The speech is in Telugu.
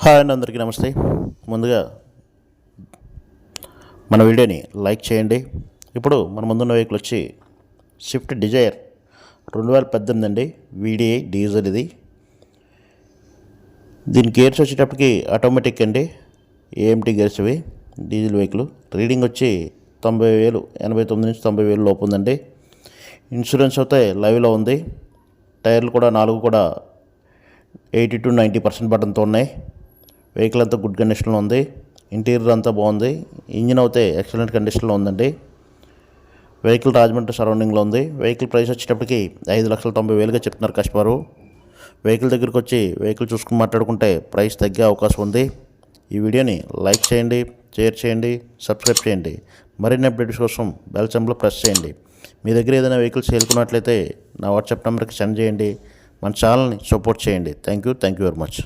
హాయ్ అండి, అందరికీ నమస్తే. ముందుగా మన వీడియోని లైక్ చేయండి. ఇప్పుడు మన ముందున్న వెహికల్ వచ్చి స్విఫ్ట్ డిజైర్ 2018 అండి. VDI డీజిల్ ఇది. దీని గేర్స్ వచ్చేటప్పటికి ఆటోమేటిక్ అండి, AMT గేర్స్ ఇవి. Diesel vehicle. రీడింగ్ వచ్చి 90,000, 89 నుంచి 90,000 లోపు ఉందండి. ఇన్సూరెన్స్ అయితే లైవ్లో ఉంది. టైర్లు కూడా 4 కూడా 80 to 90% బటన్తో ఉన్నాయి. వెహికల్ అంతా గుడ్ కండిషన్లో ఉంది. ఇంటీరియర్ అంతా బాగుంది. ఇంజిన్ అయితే ఎక్సలెంట్ కండిషన్లో ఉందండి. వెహికల్ రాజమండ్రి సరౌండింగ్లో ఉంది. వెహికల్ ప్రైస్ వచ్చేటప్పటికి 5,90,000గా చెప్తున్నారు కస్టమరు. వెహికల్ దగ్గరికి వచ్చి వెహికల్ చూసుకుని మాట్లాడుకుంటే ప్రైస్ తగ్గే అవకాశం ఉంది. ఈ వీడియోని లైక్ చేయండి, షేర్ చేయండి, సబ్స్క్రైబ్ చేయండి. మరిన్ని అప్డేట్స్ కోసం బెల్ సింబల్ ప్రెస్ చేయండి. మీ దగ్గర ఏదైనా వెహికల్ సేల్కున్నట్లయితే నా వాట్సాప్ నెంబర్కి సెండ్ చేయండి. మన ఛానల్ని సపోర్ట్ చేయండి. Thank you very much.